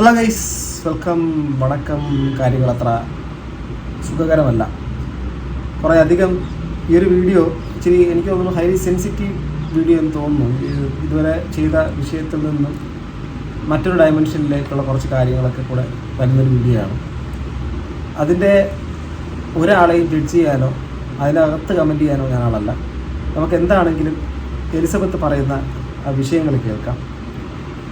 Hello guys, welcome. വണക്കം. കാര്യങ്ങൾ അത്ര സുഖകരമല്ല. കുറേ അധികം ഈ ഒരു വീഡിയോ ഇച്ചിരി എനിക്ക് തോന്നുന്നു ഹൈലി സെൻസിറ്റീവ് വീഡിയോ എന്ന് തോന്നുന്നു. ഇതുവരെ ചെയ്ത വിഷയത്തിൽ നിന്നും മറ്റൊരു ഡയമെൻഷനിലേക്കുള്ള കുറച്ച് കാര്യങ്ങളൊക്കെ കൂടെ വരുന്നൊരു വീഡിയോ ആണ്. അതിൻ്റെ ഒരാളെയും ജഡ്ജ് ചെയ്യാനോ അതിനകത്ത് കമൻറ്റ് ചെയ്യാനോ ഞാൻ ആളല്ല. നമുക്ക് എന്താണെങ്കിലും എലിസബത്ത് പറയുന്ന വിഷയങ്ങൾ കേൾക്കാം.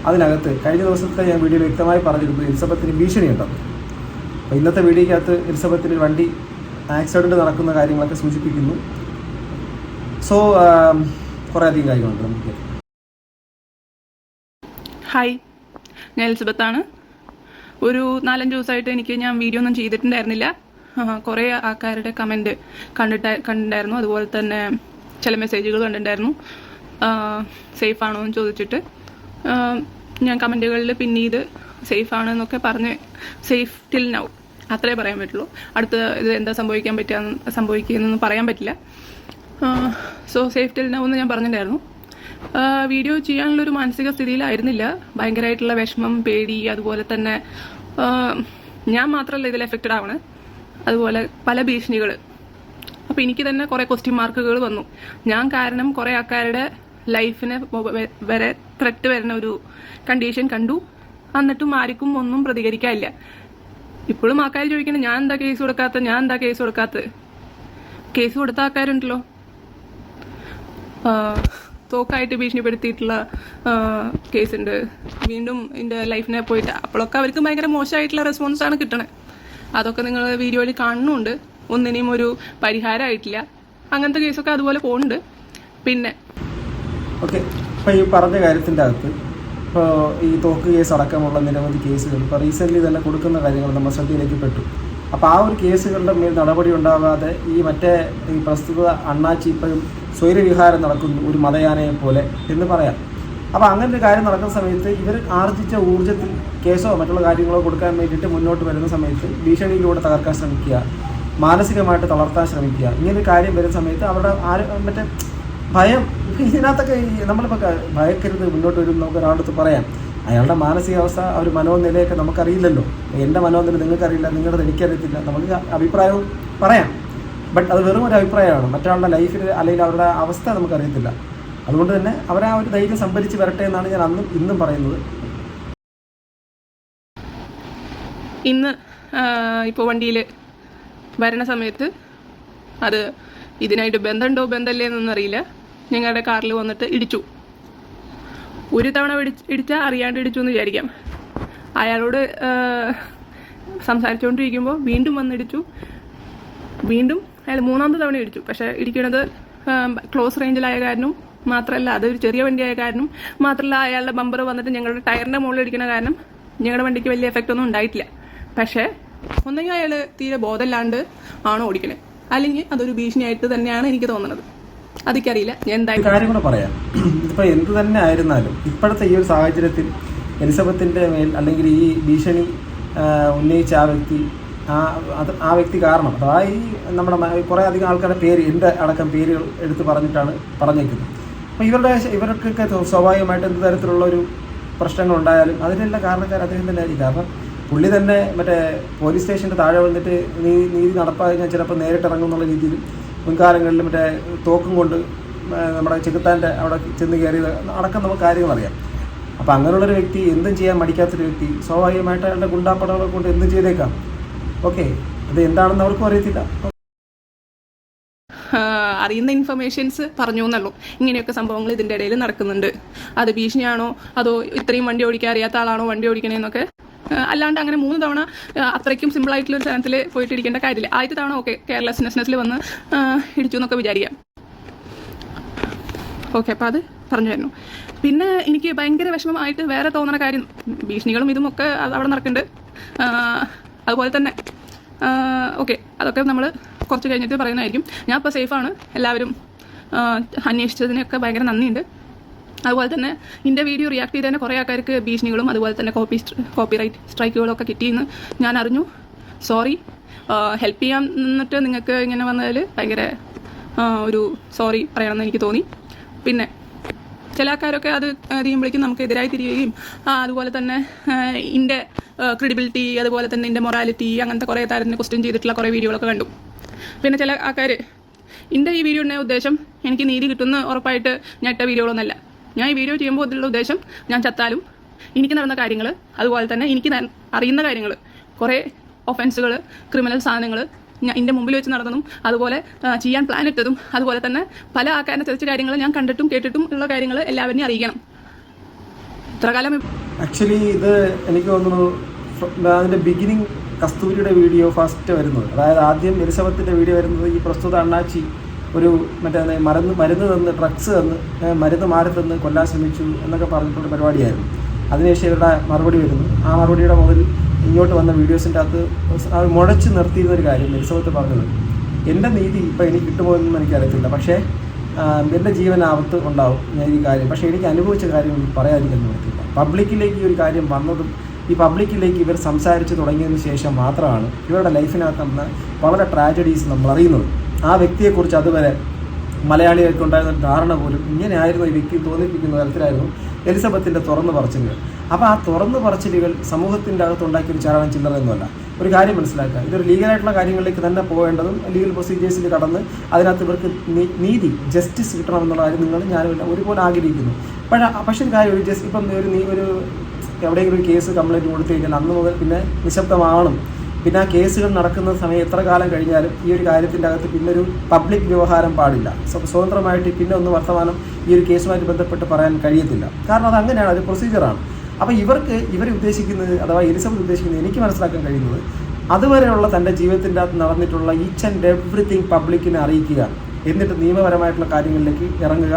അതിനകത്ത് കഴിഞ്ഞ ദിവസത്തെ ഞാൻ വീഡിയോയിൽ വ്യക്തമായി പറഞ്ഞിരുന്നു എലിസബത്തിന് ഭീഷണിയുണ്ടെന്ന്. അപ്പോൾ ഇന്നത്തെ വീഡിയോയ്ക്കകത്ത് എലിസബത്തിന് വണ്ടി ആക്സിഡൻറ്റ് നടക്കുന്ന കാര്യങ്ങളൊക്കെ സൂചിപ്പിക്കുന്നു. സോ കുറേ അധികം കാര്യങ്ങളുണ്ട് നമുക്ക്. ഹായ്, ഞാൻ എലിസബത്താണ്. ഒരു 4-5 ദിവസമായിട്ട് ഞാൻ വീഡിയോ ഒന്നും ചെയ്തിട്ടുണ്ടായിരുന്നില്ല. കുറേ ആൾക്കാരുടെ കമൻറ്റ് കണ്ടിട്ടുണ്ടായിരുന്നു. അതുപോലെ തന്നെ ചില മെസ്സേജുകൾ കണ്ടിട്ടുണ്ടായിരുന്നു, സേഫ് ആണോ എന്ന് ചോദിച്ചിട്ട്. ഞാൻ കമൻറ്റുകളിൽ പിന്നീട് സേഫ് ആണെന്നൊക്കെ പറഞ്ഞ് സേഫ് ടിൽ നൗ അത്രേ പറയാൻ പറ്റുള്ളൂ. അടുത്ത് ഇത് എന്താ സംഭവിക്കുന്നതെന്ന് പറയാൻ പറ്റില്ല. സോ സേഫ് ടിൽ നൗ എന്ന് ഞാൻ പറഞ്ഞിട്ടുണ്ടായിരുന്നു. വീഡിയോ ചെയ്യാനുള്ളൊരു മാനസിക സ്ഥിതിയിലായിരുന്നില്ല. ഭയങ്കരമായിട്ടുള്ള വിഷമം, പേടി, അതുപോലെ തന്നെ ഞാൻ മാത്രമല്ല ഇതിൽ എഫക്റ്റഡ് ആവണേ, അതുപോലെ പല ഭീഷണികൾ. അപ്പോൾ എനിക്ക് തന്നെ കുറേ ക്വസ്റ്റ്യൻ മാർക്കുകൾ വന്നു. ഞാൻ കാരണം കുറേ ആൾക്കാരുടെ ലൈഫിന് വരെ ത്രെട്ട് വരുന്ന ഒരു കണ്ടീഷൻ കണ്ടു. എന്നിട്ടും ആർക്കും ഒന്നും പ്രതികരിക്കാനില്ല. ഇപ്പോഴും ആൾക്കാർ ചോദിക്കണം, ഞാൻ എന്താ കേസ് കൊടുക്കാത്ത. കേസ് കൊടുത്ത ആൾക്കാരുണ്ടല്ലോ, തോക്കായിട്ട് ഭീഷണിപ്പെടുത്തിയിട്ടുള്ള കേസുണ്ട്. വീണ്ടും എൻ്റെ ലൈഫിനെ പോയിട്ട് അപ്പോഴൊക്കെ അവർക്ക് ഭയങ്കര മോശമായിട്ടുള്ള റെസ്പോൺസാണ് കിട്ടണത്. അതൊക്കെ നിങ്ങൾ വീഡിയോയിൽ കാണുന്നുണ്ട്. ഒന്നിനെയും ഒരു പരിഹാരമായിട്ടില്ല. അങ്ങനത്തെ കേസൊക്കെ അതുപോലെ പോകുന്നുണ്ട്. പിന്നെ ഓക്കെ, ഇപ്പോൾ ഈ പറഞ്ഞ കാര്യത്തിൻ്റെ അകത്ത് ഇപ്പോൾ ഈ തോക്ക് കേസ് അടക്കമുള്ള നിരവധി കേസുകൾ ഇപ്പോൾ റീസെൻ്റ്ലി തന്നെ കൊടുക്കുന്ന കാര്യങ്ങൾ നമ്മൾ ശ്രദ്ധയിലേക്ക് പെട്ടു. അപ്പോൾ ആ ഒരു കേസുകളുടെ മേൽ നടപടി ഉണ്ടാകാതെ ഈ പ്രസ്തുത അണ്ണാച്ചി ഇപ്പോഴും സ്വൈരവിഹാരം നടക്കുന്നു, ഒരു മതയാനയെ പോലെ എന്ന് പറയാം. അപ്പോൾ അങ്ങനെ ഒരു കാര്യം നടക്കുന്ന സമയത്ത് ഇവർ ആർജിച്ച ഊർജ്ജത്തിൽ കേസോ മറ്റുള്ള കാര്യങ്ങളോ കൊടുക്കാൻ വേണ്ടിയിട്ട് മുന്നോട്ട് വരുന്ന സമയത്ത് ഭീഷണിയിലൂടെ തകർക്കാൻ ശ്രമിക്കുക, മാനസികമായിട്ട് തളർത്താൻ ശ്രമിക്കുക, ഇങ്ങനൊരു കാര്യം വരുന്ന സമയത്ത് അവരുടെ ഭയം. ഇതിനകത്തൊക്കെ നമ്മളിപ്പോൾ ഭയക്കരുത്, മുന്നോട്ട് വരും നമുക്ക് ഒരാളടുത്ത് പറയാം. അയാളുടെ മാനസികാവസ്ഥ, ഒരു മനോനിലയൊക്കെ നമുക്കറിയില്ലല്ലോ. എൻ്റെ മനോനില നിങ്ങൾക്കറിയില്ല, നിങ്ങളുടെ എനിക്കറിയത്തില്ല. നമുക്ക് അഭിപ്രായവും പറയാം, ബട്ട് അത് വെറും ഒരു അഭിപ്രായമാണ്. മറ്റൊരാളുടെ ലൈഫിൽ അല്ലെങ്കിൽ അവരുടെ അവസ്ഥ നമുക്കറിയത്തില്ല. അതുകൊണ്ട് തന്നെ അവരെ ആ ഒരു ധൈര്യം സംഭരിച്ച് വരട്ടെ എന്നാണ് ഞാൻ ഇന്നും പറയുന്നത്. ഇന്ന് ഇപ്പോൾ വണ്ടിയിൽ വരണ സമയത്ത് അത് ഇതിനായിട്ട് ബന്ധമുണ്ടോ ബന്ധമല്ലേ എന്നൊന്നും അറിയില്ല, ഞങ്ങളുടെ കാറിൽ വന്നിട്ട് ഇടിച്ചു. ഒരു തവണ ഇടിച്ചാൽ അറിയാണ്ട് ഇടിച്ചു എന്ന് വിചാരിക്കാം. അയാളോട് സംസാരിച്ചുകൊണ്ടിരിക്കുമ്പോൾ വീണ്ടും വന്നിടിച്ചു. വീണ്ടും അയാൾ 3ാമത്തെ തവണ ഇടിച്ചു. പക്ഷേ ഇടിക്കുന്നത് ക്ലോസ് റേഞ്ചിലായ കാരണം മാത്രമല്ല, അതൊരു ചെറിയ വണ്ടിയായ കാരണം മാത്രമല്ല, അയാളുടെ ബമ്പർ വന്നിട്ട് ഞങ്ങളുടെ ടയറിൻ്റെ മുകളിൽ ഇടിക്കുന്ന കാരണം ഞങ്ങളുടെ വണ്ടിക്ക് വലിയ എഫക്റ്റ് ഒന്നും ഉണ്ടായിട്ടില്ല. പക്ഷേ ഒന്നെങ്കിൽ അയാൾ തീരെ ബോധമില്ലാണ്ട് ആണോ ഓടിക്കണേ, അല്ലെങ്കിൽ അതൊരു ഭീഷണിയായിട്ട് തന്നെയാണ് എനിക്ക് തോന്നുന്നത്. അതൊക്കെയറിയില്ല. ഞാൻ എന്തായാലും കാര്യം കൂടെ പറയാം. ഇതിപ്പോൾ എന്ത് തന്നെ ആയിരുന്നാലും ഇപ്പോഴത്തെ ഈ ഒരു സാഹചര്യത്തിൽ എലിസബത്തിൻ്റെ മേൽ അല്ലെങ്കിൽ ഈ ഭീഷണി ഉന്നയിച്ച ആ വ്യക്തി കാരണം അഥവാ ഈ നമ്മുടെ കുറേ അധികം ആൾക്കാരുടെ പേര്, എൻ്റെ അടക്കം പേരുകൾ എടുത്ത് പറഞ്ഞിട്ടാണ് പറഞ്ഞേക്കുന്നത്. അപ്പോൾ ഇവർക്കൊക്കെ സ്വാഭാവികമായിട്ട് എന്ത് തരത്തിലുള്ള ഒരു പ്രശ്നങ്ങൾ ഉണ്ടായാലും അതിനെല്ലാം കാരണക്കാർ അദ്ദേഹം തന്നെ ആയിരിക്കും. കാരണം പുള്ളി തന്നെ പോലീസ് സ്റ്റേഷൻ്റെ താഴെ വന്നിട്ട് നീതി നടപ്പാക്കാൻ ചിലപ്പോൾ നേരിട്ടിറങ്ങും എന്നുള്ള രീതിയിൽ മുൻകാലങ്ങളിൽ തോക്കും കൊണ്ട് നമ്മുടെ ചെകുത്താൻ്റെ അവിടെ ചെന്ന് കയറിയത് അടക്കം നമുക്ക് കാര്യങ്ങളറിയാം. അപ്പോൾ അങ്ങനെയുള്ളൊരു വ്യക്തി എന്തും ചെയ്യാൻ മടിക്കാത്തൊരു വ്യക്തി സ്വാഭാവികമായിട്ട് അയാളുടെ ഗുണ്ടാപ്പടകളെ കൊണ്ട് എന്തും ചെയ്തേക്കാം. ഓക്കെ, അത് എന്താണെന്ന് അവർക്കും അറിയത്തില്ല. അറിയുന്ന ഇൻഫർമേഷൻസ് പറഞ്ഞു എന്നുള്ളൂ. ഇങ്ങനെയൊക്കെ സംഭവങ്ങൾ ഇതിൻ്റെ ഇടയിൽ നടക്കുന്നുണ്ട്. അത് ഭീഷണിയാണോ അതോ ഇത്രയും വണ്ടി ഓടിക്കാൻ അറിയാത്ത ആളാണോ വണ്ടി ഓടിക്കണേന്നൊക്കെ. അല്ലാണ്ട് അങ്ങനെ 3 തവണ അത്രയ്ക്കും സിമ്പിളായിട്ടുള്ളൊരു സ്ഥലത്തിൽ പോയിട്ട് ഇടിക്കേണ്ട കാര്യമില്ല. ആദ്യത്തെ തവണ ഓക്കെ, കെയർലെസ്നെസ്സിൽ വന്ന് ഇടിച്ചു എന്നൊക്കെ വിചാരിക്കാം. ഓക്കെ, അപ്പോൾ അത് പറഞ്ഞു തരുന്നു. പിന്നെ എനിക്ക് ഭയങ്കര വിഷമമായിട്ട് വേറെ തോന്നുന്ന കാര്യം, ഭീഷണികളും ഇതുമൊക്കെ അവിടെ നടക്കുന്നുണ്ട്. അതുപോലെ തന്നെ ഓക്കെ, അതൊക്കെ നമ്മൾ കുറച്ച് കഴിഞ്ഞിട്ട് പറയുന്നതായിരിക്കും. ഞാൻ ഇപ്പോൾ സേഫാണ്. എല്ലാവരും അന്വേഷിച്ചതിനൊക്കെ ഭയങ്കര നന്ദിയുണ്ട്. അതുപോലെ തന്നെ എൻ്റെ വീഡിയോ റിയാക്ട് ചെയ്ത് തന്നെ കുറേ ആൾക്കാർക്ക് ഭീഷണികളും അതുപോലെ തന്നെ കോപ്പിറൈറ്റ് സ്ട്രൈക്കുകളൊക്കെ കിട്ടിയെന്ന് ഞാൻ അറിഞ്ഞു. സോറി. ഹെൽപ്പ് ചെയ്യാൻ നിന്നിട്ട് നിങ്ങൾക്ക് ഇങ്ങനെ വന്നതിൽ ഭയങ്കര ഒരു സോറി പറയണമെന്ന് എനിക്ക് തോന്നി. പിന്നെ ചില ആൾക്കാരൊക്കെ അത് ചെയ്യുമ്പോഴേക്കും നമുക്ക് എതിരായി തിരിയുകയും അതുപോലെ തന്നെ എൻ്റെ ക്രെഡിബിലിറ്റി, അതുപോലെ തന്നെ എൻ്റെ മൊറാലിറ്റി, അങ്ങനത്തെ കുറേ തരത്തിന് ക്വസ്റ്റ്യൻ ചെയ്തിട്ടുള്ള കുറേ വീഡിയോകളൊക്കെ കണ്ടു. പിന്നെ ചില ആൾക്കാർ എൻ്റെ ഈ വീഡിയോ ഉണ്ടായ ഉദ്ദേശം എനിക്ക് നീതി കിട്ടുന്ന ഉറപ്പായിട്ട് ഞാൻ ഇട്ട വീഡിയോകളൊന്നുമല്ല. ഞാൻ ഈ വീഡിയോ ചെയ്യുമ്പോൾ ഇതിലുള്ള ഉദ്ദേശം ഞാൻ ചത്താലും എനിക്ക് നടന്ന കാര്യങ്ങൾ, അതുപോലെ തന്നെ എനിക്ക് അറിയുന്ന കാര്യങ്ങൾ, കുറേ ഒഫൻസുകൾ, ക്രിമിനൽ സാധനങ്ങൾ ഞാൻ എൻ്റെ മുമ്പിൽ വെച്ച് നടന്നതും അതുപോലെ ചെയ്യാൻ പ്ലാൻ ഇട്ടതും അതുപോലെ തന്നെ പല ആൾക്കാരെ ചതിച്ച കാര്യങ്ങൾ ഞാൻ കണ്ടിട്ടും കേട്ടിട്ടും ഉള്ള കാര്യങ്ങൾ എല്ലാവരെയും അറിയിക്കണം. ഇത്ര കാലം ആക്ച്വലി ഇത് എനിക്ക് തോന്നുന്നു അതിൻ്റെ ബിഗിനിങ് കസ്തൂരിയുടെ വീഡിയോ ഫസ്റ്റ് വരുന്നത്, അതായത് ആദ്യം എലിസബത്തിൻ്റെ വീഡിയോ വരുന്നത് ഈ പ്രസ്തുത അണ്ണാച്ചി ഒരു മറ്റേ മരുന്ന് തന്ന്, ഡ്രഗ്സ് തന്ന്, മരുന്ന് മാറി തന്ന് കൊല്ലാൻ ശ്രമിച്ചു എന്നൊക്കെ പറഞ്ഞിട്ടുള്ള പരിപാടിയായിരുന്നു. അതിനുശേഷം ഇവരുടെ മറുപടി വരുന്നു. ആ മറുപടിയുടെ മുതൽ ഇങ്ങോട്ട് വന്ന വീഡിയോസിൻ്റെ അകത്ത് മുഴച്ച് നിർത്തിയിരുന്നൊരു കാര്യം എലിസബത്ത് പറഞ്ഞത്, എൻ്റെ നീതി ഇപ്പോൾ എനിക്ക് കിട്ടുമോ എന്നൊന്നും എനിക്കറിയത്തില്ല, പക്ഷേ എൻ്റെ ജീവനാപത്ത് ഉണ്ടാവും ഞാൻ ഈ കാര്യം, പക്ഷേ എനിക്ക് അനുഭവിച്ച കാര്യം പറയാതിരിക്കാൻ പറ്റില്ല. പബ്ലിക്കിലേക്ക് ഈ ഒരു കാര്യം വന്നതും ഈ പബ്ലിക്കിലേക്ക് ഇവർ സംസാരിച്ച് തുടങ്ങിയതിന് ശേഷം മാത്രമാണ് ഇവരുടെ ലൈഫിനകത്ത് നമ്മൾ വളരെ ട്രാജഡീസ് നമ്മൾ അറിയുന്നത്. ആ വ്യക്തിയെക്കുറിച്ച് അതുവരെ മലയാളികൾക്ക് ഉണ്ടായിരുന്ന ധാരണ പോലും ഇങ്ങനെയായിരുന്നു ഈ വ്യക്തി തോന്നിപ്പിക്കുന്ന തരത്തിലായിരുന്നു എലിസബത്തിൻ്റെ തുറന്നു പറച്ചിലുകൾ. അപ്പോൾ ആ തുറന്നു പറച്ചിലുകൾ സമൂഹത്തിൻ്റെ അകത്തുണ്ടാക്കിയൊരു ചാരണം ചില്ലറയൊന്നുമല്ല. ഒരു കാര്യം മനസ്സിലാക്കുക, ഇതൊരു ലീഗലായിട്ടുള്ള കാര്യങ്ങളിലേക്ക് തന്നെ പോകേണ്ടതും ലീഗൽ പ്രൊസീജിയേഴ്സിൽ കടന്ന് അതിനകത്ത് ഇവർക്ക് നീതി, ജസ്റ്റിസ് കിട്ടണമെന്നുള്ള കാര്യം ഞാനും ഒരുപോലെ ആഗ്രഹിക്കുന്നു. പക്ഷേ കാര്യം ഒരു ഇപ്പം ഒരു എവിടെയെങ്കിലും ഒരു കേസ് കംപ്ലയിൻറ്റ് കൊടുത്തു കഴിഞ്ഞാൽ അന്ന് മുതൽ പിന്നെ നിശബ്ദമാവണം. പിന്നെ ആ കേസുകൾ നടക്കുന്ന സമയം എത്ര കാലം കഴിഞ്ഞാലും ഈ ഒരു കാര്യത്തിൻ്റെ അകത്ത് പിന്നെ ഒരു പബ്ലിക് വ്യവഹാരം പാടില്ല. സ്വതന്ത്രമായിട്ട് പിന്നെ ഒന്ന് വർത്തമാനം ഈ ഒരു കേസുമായിട്ട് ബന്ധപ്പെട്ട് പറയാൻ കഴിയത്തില്ല. കാരണം അത് അങ്ങനെയാണ്, ഒരു പ്രൊസീജിയറാണ്. അപ്പോൾ ഇവർ ഉദ്ദേശിക്കുന്നത്, അഥവാ എലിസബത്ത് ഉദ്ദേശിക്കുന്നത്, എനിക്ക് മനസ്സിലാക്കാൻ കഴിയുന്നത്, അതുവരെയുള്ള തൻ്റെ ജീവിതത്തിൻ്റെ അകത്ത് നടന്നിട്ടുള്ള ഈച്ച് ആൻഡ് എവ്രിതിങ് പബ്ലിക്കിനെ അറിയിക്കുക, എന്നിട്ട് നിയമപരമായിട്ടുള്ള കാര്യങ്ങളിലേക്ക് ഇറങ്ങുക,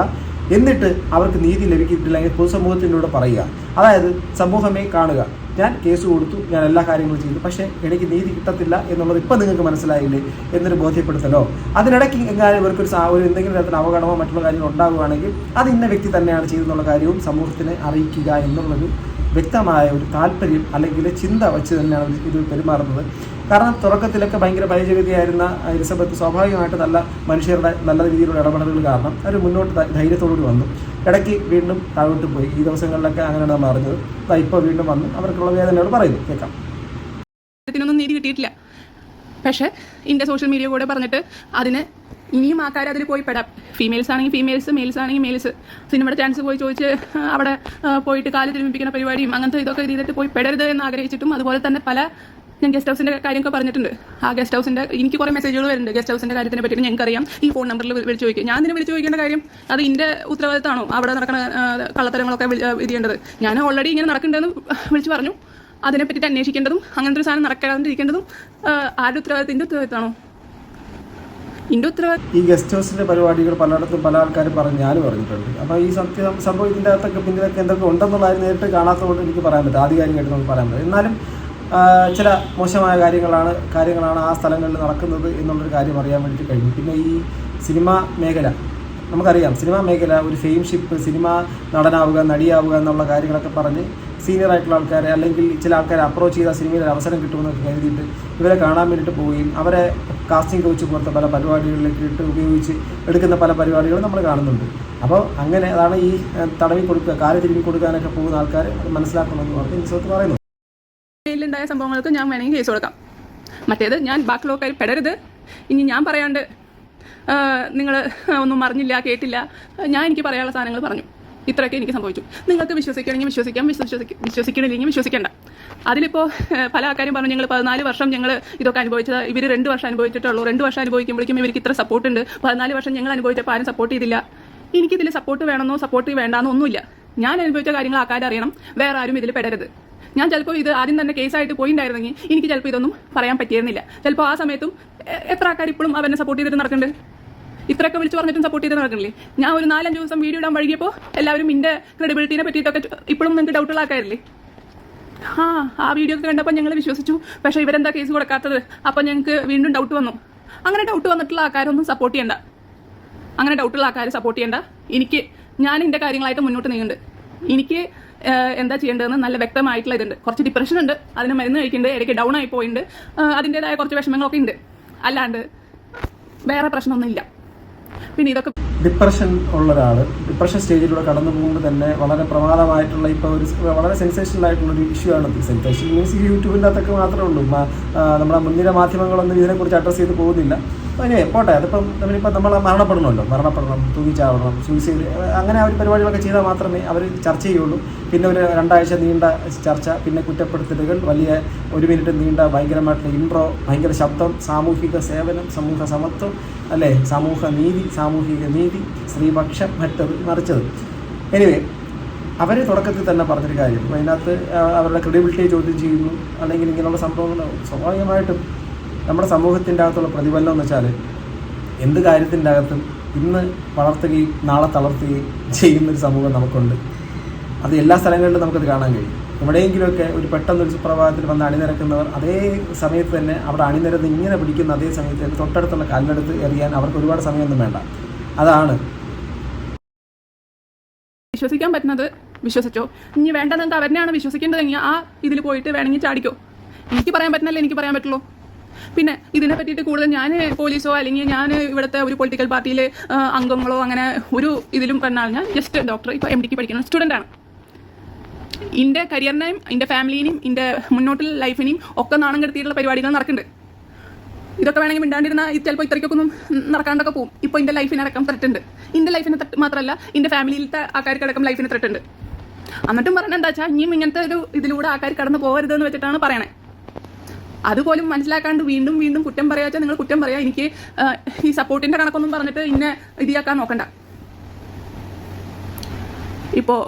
എന്നിട്ട് അവർക്ക് നീതി ലഭിക്കിയിട്ടില്ലെങ്കിൽ പൊതുസമൂഹത്തിലൂടെ പറയുക. അതായത് സമൂഹമേ കാണുക, ഞാൻ കേസ് കൊടുത്തു, ഞാൻ എല്ലാ കാര്യങ്ങളും ചെയ്തു, പക്ഷേ എനിക്ക് നീതി കിട്ടത്തില്ല എന്നുള്ളത് ഇപ്പം നിങ്ങൾക്ക് മനസ്സിലായില്ലേ എന്നൊരു ബോധ്യപ്പെടുത്തലോ, അതിനിടയ്ക്ക് എങ്ങാനും ഇവർക്കൊരു എന്തെങ്കിലും തരത്തിൽ അവഗണമോ മറ്റുള്ള കാര്യങ്ങൾ ഉണ്ടാകുകയാണെങ്കിൽ അത് ഇന്ന വ്യക്തി തന്നെയാണ് ചെയ്തെന്നുള്ള കാര്യവും സമൂഹത്തിനെ അറിയിക്കുക എന്നുള്ളൊരു വ്യക്തമായ ഒരു താല്പര്യം അല്ലെങ്കിൽ ചിന്ത വെച്ച് തന്നെയാണ് ഇത് പെരുമാറുന്നത്. കാരണം തുടക്കത്തിലൊക്കെ ഭയങ്കര പരിചയവിധിയായിരുന്ന എലിസബത്ത് സ്വാഭാവികമായിട്ട് നല്ല മനുഷ്യരുടെ നല്ല രീതിയിലുള്ള ഇടപെടലുകൾ കാരണം അവർ മുന്നോട്ട് ധൈര്യത്തോടുകൂടി വന്നു. ഇടയ്ക്ക് വീണ്ടും താഴോട്ട് പോയി. ഈ ദിവസങ്ങളിലൊക്കെ അങ്ങനെയാണ് നമ്മൾ അറിഞ്ഞത്. ഇപ്പോൾ വീണ്ടും വന്ന് അവർക്കുള്ള വേദനയോട് പറയുന്നു. കേൾക്കാം. ൊന്നും നീതി കിട്ടിയിട്ടില്ല. പക്ഷേ ഇതിൻ്റെ സോഷ്യൽ മീഡിയ കൂടെ പറഞ്ഞിട്ട് അതിന് ഇനിയും ആൾക്കാർ അതിൽ പോയി പെടാം. ഫീമെയിൽസ് ആണെങ്കിൽ ഫീമെയിൽസ്, മെയിൽസ് ആണെങ്കിൽ മെയിൽസ്. സിനിമയുടെ ചാൻസ് പോയി ചോദിച്ച് അവിടെ പോയിട്ട് കാല് തിരുമിപ്പിക്കുന്ന പരിപാടിയും അങ്ങനത്തെ ഇതൊക്കെ ചെയ്തിട്ട് പോയി പെടരുത് എന്ന് ആഗ്രഹിച്ചിട്ടും, അതുപോലെ തന്നെ ഞാൻ ഗസ്റ്റ് ഹൗസിൻ്റെ കാര്യമൊക്കെ പറഞ്ഞിട്ടുണ്ട്. ആ ഗസ്റ്റ് ഹൗസിൻ്റെ എനിക്ക് കുറേ മെസ്സേജുകൾ വരുന്നുണ്ട്. ഗസ്റ്റ് ഹൗസിൻ്റെ കാര്യത്തിനെ പറ്റിയിട്ട് ഞങ്ങൾക്കറിയാം. ഈ ഫോൺ നമ്പറിൽ വിളിച്ച് ചോദിക്കുക. ഞാൻ ഇതിന് വിളിച്ച് ചോദിക്കേണ്ട കാര്യം അത് എൻ്റെ ഉത്തരവാദിത്തമാണോ അവിടെ നടക്കുന്ന കള്ളത്തരങ്ങളൊക്കെ ഇത് ചെയ്യേണ്ടത്? ഞാൻ ഓൾറെഡി ഇങ്ങനെ നടക്കേണ്ടതെന്ന് വിളിച്ച് പറഞ്ഞു. അതിനെ പറ്റിയിട്ട് അന്വേഷിക്കേണ്ടതും അങ്ങനത്തെ ഒരു സാധനം നടക്കാതിരിക്കേണ്ടതും ആരുടെ ഉത്തരവാദിത്തം? എൻ്റെ ഉത്തരവാദിത്തമാണോ? എൻ്റെ ഉത്തരവാദിത്തം. ഈ ഗസ്റ്റ് ഹൗസിൻ്റെ പരിപാടികൾ പലയിടത്തും പല ആൾക്കാരും ഞാനും പറഞ്ഞിട്ടുണ്ട്. അപ്പോൾ ഈ സംഭവം ഇതിൻ്റെ അകത്തൊക്കെ പിന്നിലൊക്കെ എന്തൊക്കെ ഉണ്ടെന്നുള്ള കാര്യം നേരിട്ട് കാണാത്തതുകൊണ്ട് എനിക്ക് പറയാൻ പറ്റും, ആധികാരികമായിട്ട് നമുക്ക് പറയാൻ പറ്റും. എന്നാലും ചില മോശമായ കാര്യങ്ങളാണ് ആ സ്ഥലങ്ങളിൽ നടക്കുന്നത് എന്നുള്ളൊരു കാര്യം അറിയാൻ വേണ്ടിയിട്ട് കഴിഞ്ഞു. പിന്നെ ഈ സിനിമാ മേഖല നമുക്കറിയാം. സിനിമാ മേഖല ഒരു ഫെയിംഷിപ്പ്, സിനിമ നടനാവുക, നടിയാവുക എന്നുള്ള കാര്യങ്ങളൊക്കെ പറഞ്ഞ് സീനിയർ ആയിട്ടുള്ള ആൾക്കാരെ അല്ലെങ്കിൽ ചില ആൾക്കാരെ അപ്രോച്ച് ചെയ്ത സിനിമയിൽ ഒരു അവസരം കിട്ടുമെന്നൊക്കെ കരുതിയിട്ട് ഇവരെ കാണാൻ വേണ്ടിയിട്ട് പോവുകയും അവരെ കാസ്റ്റിംഗ് കോച്ച് പോലത്തെ പല പരിപാടികളിലേക്ക് ഉപയോഗിച്ച് എടുക്കുന്ന പല പരിപാടികളും നമ്മൾ കാണുന്നുണ്ട്. അപ്പോൾ അങ്ങനെ അതാണ് ഈ തടവി കൊടുക്കുക, കാല് തിരുമ്പി കൊടുക്കാനൊക്കെ പോകുന്ന ആൾക്കാർ അത് മനസ്സിലാക്കണമെന്ന് പറഞ്ഞ് ഇൻസോത്ത് പറയുന്നു. ഉണ്ടായ സംഭവങ്ങൾക്ക് ഞാൻ വേണമെങ്കിൽ കേസ് കൊടുക്കാം. മറ്റേത് ഞാൻ ബാക്കിയുള്ളവർ പെടരുത്. ഇനി ഞാൻ പറയാണ്ട് നിങ്ങൾ ഒന്നും അറിഞ്ഞില്ല, കേട്ടില്ല, ഞാൻ എനിക്ക് പറയാനുള്ള സാധനങ്ങൾ പറഞ്ഞു, ഇത്രയൊക്കെ എനിക്ക് സംഭവിച്ചു. നിങ്ങൾക്ക് വിശ്വസിക്കണമെങ്കിൽ വിശ്വസിക്കാം, വിശ്വസിക്കണില്ലെങ്കിൽ വിശ്വസിക്കേണ്ട. അതിലിപ്പോൾ പല ആൾക്കാരും പറഞ്ഞു ഞങ്ങൾ 14 വർഷം ഞങ്ങൾ ഇതൊക്കെ അനുഭവിച്ചത്, ഇവർ 2 വർഷം അനുഭവിച്ചിട്ടുള്ളൂ. 2 വർഷം അനുഭവിക്കുമ്പോഴേക്കും ഇവർക്ക് ഇത്ര സപ്പോർട്ട് ഉണ്ട്. 14 വർഷം ഞങ്ങൾ അനുഭവിച്ചപ്പോൾ ആരും സപ്പോർട്ട് ചെയ്തില്ല. എനിക്കിതിൽ സപ്പോർട്ട് വേണമെന്നോ സപ്പോർട്ട് വേണ്ടാന്നോ ഒന്നുമില്ല. ഞാൻ അനുഭവിച്ച കാര്യങ്ങൾ ആൾക്കാർ അറിയണം. വേറെ ആരും ഇതിൽ പെടരുത്. ഞാൻ ചിലപ്പോൾ ഇത് ആദ്യം തന്നെ കേസായിട്ട് പോയിട്ടുണ്ടായിരുന്നെങ്കിൽ എനിക്ക് ചിലപ്പോൾ ഇതൊന്നും പറയാൻ പറ്റിയിരുന്നില്ല. ചിലപ്പോൾ ആ സമയത്തും എത്ര ആൾക്കാർ ഇപ്പോഴും അവനെ സപ്പോർട്ട് ചെയ്തിട്ട് നടക്കുന്നുണ്ട്. ഇത്രയൊക്കെ വിളിച്ച് പറഞ്ഞിട്ടും സപ്പോർട്ട് ചെയ്ത് നടക്കണില്ലേ? ഞാൻ ഒരു 4-5 ദിവസം വീഡിയോ ഇടാൻ വൈകിയപ്പോൾ എല്ലാവരും എൻ്റെ ക്രെഡിബിലിറ്റിനെ പറ്റിയിട്ടൊക്കെ ഇപ്പോഴും നിങ്ങൾക്ക് ഡൗട്ടുള്ള ആൾക്കാരില്ലേ? ആ വീഡിയോ ഒക്കെ കണ്ടപ്പോൾ ഞങ്ങൾ വിശ്വസിച്ചു, പക്ഷേ ഇവരെന്താ കേസ് കൊടുക്കാത്തത്? അപ്പോൾ ഞങ്ങൾക്ക് വീണ്ടും ഡൗട്ട് വന്നു. അങ്ങനെ ഡൗട്ട് വന്നിട്ടുള്ള ആൾക്കാരൊന്നും സപ്പോർട്ട് ചെയ്യണ്ട. അങ്ങനെ ഡൗട്ടുള്ള ആൾക്കാർ സപ്പോർട്ട് ചെയ്യണ്ട. ഞാൻ എൻ്റെ കാര്യങ്ങളായിട്ട് മുന്നോട്ട് നീങ്ങുന്നുണ്ട്. എനിക്ക് എന്താ ചെയ്യേണ്ടതെന്ന് നല്ല വ്യക്തമായിട്ടുള്ള ഇതുണ്ട്. കുറച്ച് ഡിപ്രഷൻ ഉണ്ട്, അതിന് മരുന്ന് കഴിക്കുന്നുണ്ട്, ഇടയ്ക്ക് ഡൗൺ ആയി പോയിട്ടുണ്ട്, അതിൻ്റെതായ കുറച്ച് വിഷമങ്ങളൊക്കെ ഉണ്ട്. അല്ലാണ്ട് വേറെ പ്രശ്നമൊന്നുമില്ല. പിന്നെ ഇതൊക്കെ ഡിപ്രഷൻ ഉള്ള ഒരാൾ ഡിപ്രഷൻ സ്റ്റേജിലൂടെ കടന്നു പോകുമ്പോൾ തന്നെ വളരെ പ്രമാദമായിട്ടുള്ള ഇപ്പോൾ ഒരു വളരെ സെൻസേഷണൽ ആയിട്ടുള്ളൊരു ഇഷ്യൂ ആണ്. സെൻസേഷൻ മീൻസ് യൂട്യൂബിൻ്റെ അകത്തൊക്കെ മാത്രമേ ഉള്ളൂ. നമ്മുടെ മുൻനിര മാധ്യമങ്ങളൊന്നും ഇതിനെക്കുറിച്ച് അഡ്രസ്സ് ചെയ്ത് പോകുന്നില്ല. അതിനെ പോട്ടെ, അതിപ്പം നമ്മളിപ്പോൾ നമ്മൾ മരണപ്പെടണം, തൂങ്ങിച്ചാവണം, സൂയിസൈഡ്, അങ്ങനെ ആ ഒരു പരിപാടികളൊക്കെ ചെയ്താൽ മാത്രമേ അവർ ചർച്ച ചെയ്യുള്ളൂ. പിന്നെ ഒരു 2 ആഴ്ച നീണ്ട ചർച്ച, പിന്നെ കുറ്റപ്പെടുത്തലുകൾ, വലിയ 1 മിനിറ്റ് നീണ്ട ഭയങ്കരമായിട്ടുള്ള ഇൻട്രോ, ഭയങ്കര ശബ്ദം, സാമൂഹിക സേവനം, സമൂഹ സമത്വം, അല്ലേ, സാമൂഹിക നീതി, സ്ത്രീപക്ഷം, മറ്റത് മറിച്ചത്. എനിവേ, അവർ തുടക്കത്തിൽ തന്നെ പറഞ്ഞൊരു കാര്യം, അതിനകത്ത് അവരുടെ ക്രെഡിബിലിറ്റി ചോദ്യം ചെയ്യുന്നു, അല്ലെങ്കിൽ ഇങ്ങനെയുള്ള സംഭവങ്ങൾ സ്വാഭാവികമായിട്ടും നമ്മുടെ സമൂഹത്തിൻ്റെ അകത്തുള്ള പ്രതിഫലനം എന്ന് വെച്ചാൽ എന്ത് കാര്യത്തിൻ്റെ അകത്തും ഇന്ന് വളർത്തുകയും നാളെ തളർത്തുകയും ചെയ്യുന്നൊരു സമൂഹം നമുക്കുണ്ട്. അത് എല്ലാ സ്ഥലങ്ങളിലും നമുക്കത് കാണാൻ കഴിയും. എവിടെയെങ്കിലുമൊക്കെ ഒരു പെട്ടെന്നൊരു സുപ്രഭാതത്തിൽ വന്ന് അണിനിരക്കുന്നവർ അതേ സമയത്ത് തന്നെ അവിടെ അണിനിരന്ന് ഇങ്ങനെ പിടിക്കുന്ന അതേ സമയത്ത് തന്നെ തൊട്ടടുത്തുള്ള കല്ലെടുത്ത് എറിയാൻ അവർക്ക് ഒരുപാട് സമയമൊന്നും വേണ്ട. അതാണ് വിശ്വസിക്കാൻ പറ്റുന്നത് വിശ്വസിച്ചോ. ഇനി വേണ്ട നിങ്ങൾക്ക് അവരെയാണ് വിശ്വസിക്കേണ്ടതെങ്കിൽ ആ ഇതിൽ പോയിട്ട് വേണമെങ്കിൽ ചാടിക്കോ. എനിക്ക് പറയാൻ പറ്റുന്നല്ലേ എനിക്ക് പറയാൻ പറ്റുള്ളൂ. പിന്നെ ഇതിനെ പറ്റിയിട്ട് കൂടുതൽ ഞാൻ പോലീസോ അല്ലെങ്കിൽ ഞാൻ ഇവിടുത്തെ ഒരു പൊളിറ്റിക്കൽ പാർട്ടിയിലെ അംഗങ്ങളോ അങ്ങനെ ഒരു ഇതിലും പറഞ്ഞാൽ ഞാൻ ജസ്റ്റ് ഡോക്ടർ ഇപ്പോൾ MD പഠിക്കുന്ന സ്റ്റുഡൻ്റാണ്. എൻ്റെ കരിയറിനെയും എൻ്റെ ഫാമിലിനെയും എൻ്റെ മുന്നോട്ടുള്ള ലൈഫിനെയും ഒക്കെ നാണം കെടുത്തിയിട്ടുള്ള പരിപാടികൾ നടക്കുന്നുണ്ട്. ഇതൊക്കെ വേണമെങ്കിൽ മിണ്ടാണ്ടിരുന്ന ചിലപ്പോൾ ഇത്രയ്ക്കൊക്കെ ഒന്നും നടക്കാണ്ടൊക്കെ പോകും. ഇപ്പോൾ എൻ്റെ ലൈഫിനടക്കം ത്രെട്ടുണ്ട്. എൻ്റെ ലൈഫിന് മാത്രമല്ല എൻ്റെ ഫാമിലിയിലത്തെ ആൾക്കാർക്കടക്കം ലൈഫിന് ത്രെട്ടുണ്ട്. എന്നിട്ടും പറഞ്ഞാൽ എന്താ വെച്ചാൽ ഇനിയും ഇങ്ങനത്തെ ഒരു ഇതിലൂടെ ആൾക്കാർ കടന്നു പോകരുതെന്ന് വെച്ചിട്ടാണ് പറയണേ. അതുപോലും മനസ്സിലാക്കാണ്ട് വീണ്ടും വീണ്ടും കുറ്റം പറയാ വെച്ചാൽ നിങ്ങൾ കുറ്റം പറയാം. എനിക്ക് ഈ സപ്പോർട്ടിൻ്റെ കണക്കൊന്നും പറഞ്ഞിട്ട് ഇന്നെ ഇതിയാക്കാൻ നോക്കണ്ട. ഇപ്പോൾ